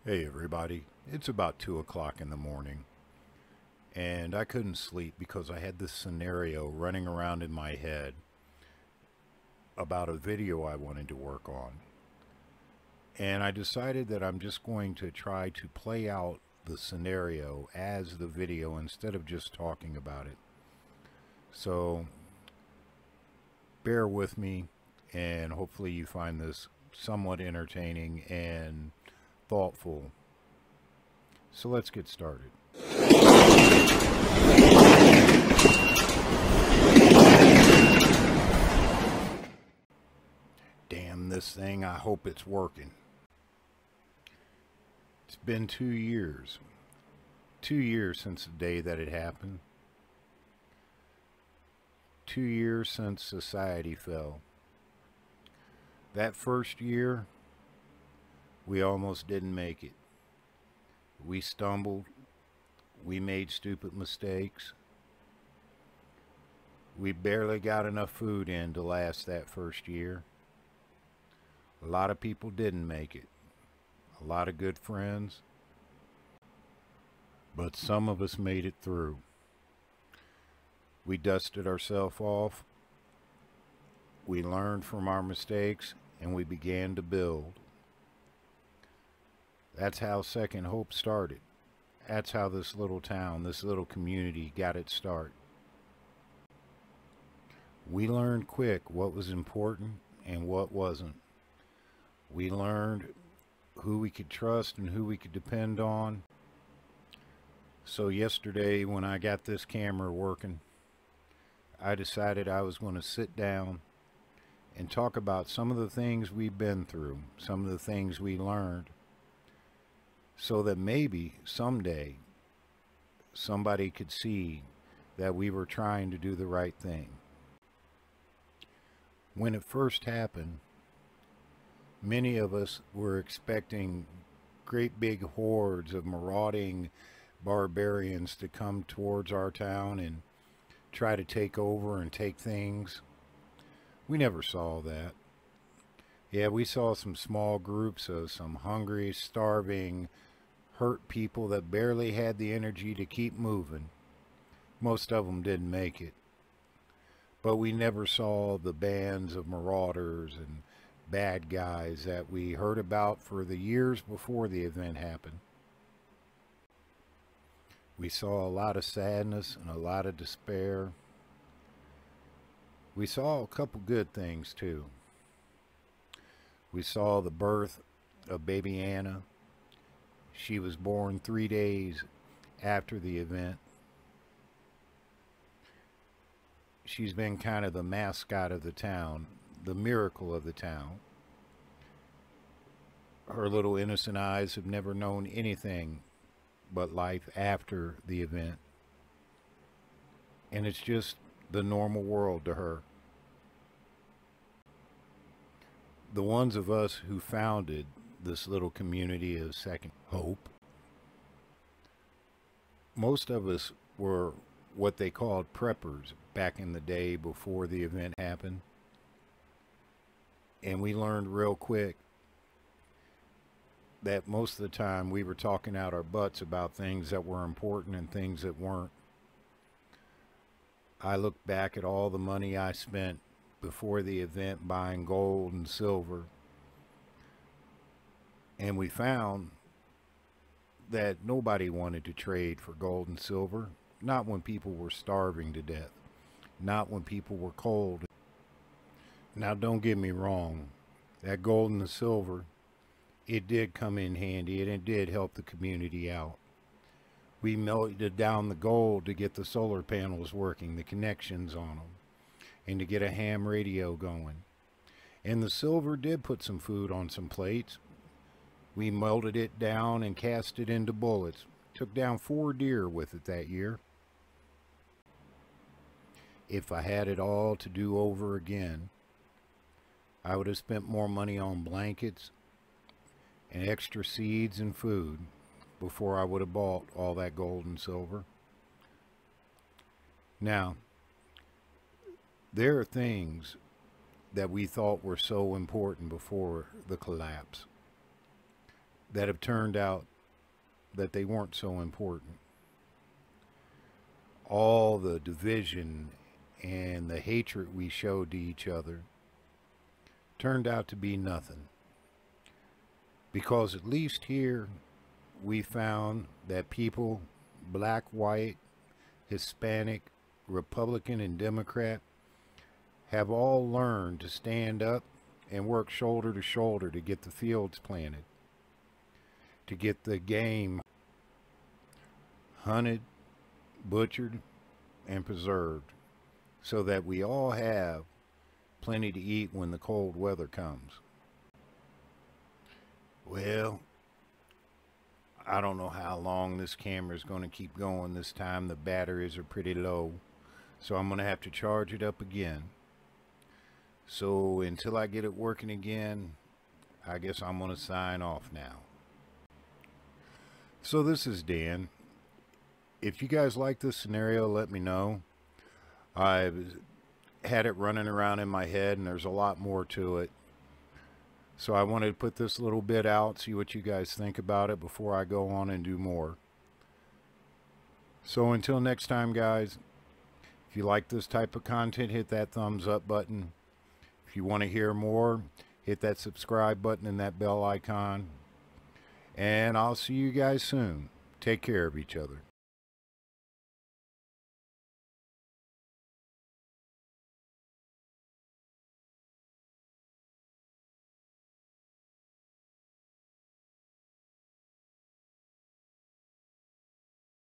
Hey everybody, it's about 2 o'clock in the morning and I couldn't sleep because I had this scenario running around in my head about a video I wanted to work on. And I decided that I'm just going to try to play out the scenario as the video instead of just talking about it. So bear with me and hopefully you find this somewhat entertaining and thoughtful. So let's get started. Damn this thing, I hope it's working. It's been 2 years. 2 years since the day that it happened. 2 years since society fell. That first year, we almost didn't make it. We stumbled. We made stupid mistakes. We barely got enough food in to last that first year. A lot of people didn't make it. A lot of good friends. But some of us made it through. We dusted ourselves off. We learned from our mistakes and we began to build. That's how Second Hope started. That's how this little town, this little community got its start. We learned quick what was important and what wasn't. We learned who we could trust and who we could depend on. So yesterday when I got this camera working, I decided I was going to sit down and talk about some of the things we've been through, some of the things we learned, so that maybe someday somebody could see that we were trying to do the right thing. When it first happened, many of us were expecting great big hordes of marauding barbarians to come towards our town and try to take over and take things. We never saw that. Yeah, we saw some small groups of some hungry, starving, hurt people that barely had the energy to keep moving. Most of them didn't make it. But we never saw the bands of marauders and bad guys that we heard about for the years before the event happened. We saw a lot of sadness and a lot of despair. We saw a couple good things too. We saw the birth of baby Anna. She was born 3 days after the event. She's been kind of the mascot of the town, the miracle of the town. Her little innocent eyes have never known anything but life after the event. And it's just the normal world to her. The ones of us who founded this little community of Second Hope, most of us were what they called preppers back in the day before the event happened. And we learned real quick that most of the time we were talking out our butts about things that were important and things that weren't. I look back at all the money I spent before the event buying gold and silver, and we found that nobody wanted to trade for gold and silver. Not when people were starving to death. Not when people were cold. Now don't get me wrong, that gold and the silver, it did come in handy and it did help the community out. We melted down the gold to get the solar panels working, the connections on them, and to get a ham radio going. And the silver did put some food on some plates. We melted it down and cast it into bullets. Took down 4 deer with it that year. If I had it all to do over again, I would have spent more money on blankets and extra seeds and food before I would have bought all that gold and silver. Now, there are things that we thought were so important before the collapse that have turned out that they weren't so important. All the division and the hatred we showed to each other turned out to be nothing. Because at least here we found that people, black, white, Hispanic, Republican, and Democrat, have all learned to stand up and work shoulder to shoulder to get the fields planted, to get the game hunted, butchered, and preserved, so that we all have plenty to eat when the cold weather comes. Well, I don't know how long this camera is going to keep going this time. The batteries are pretty low, so I'm going to have to charge it up again. So until I get it working again, I guess I'm going to sign off now. So this is Dan. If you guys like this scenario, let me know. I've had it running around in my head, and there's a lot more to it. So I wanted to put this little bit out, see what you guys think about it before I go on and do more. So until next time, guys, if you like this type of content, hit that thumbs up button. If you want to hear more, hit that subscribe button and that bell icon. And I'll see you guys soon. Take care of each other.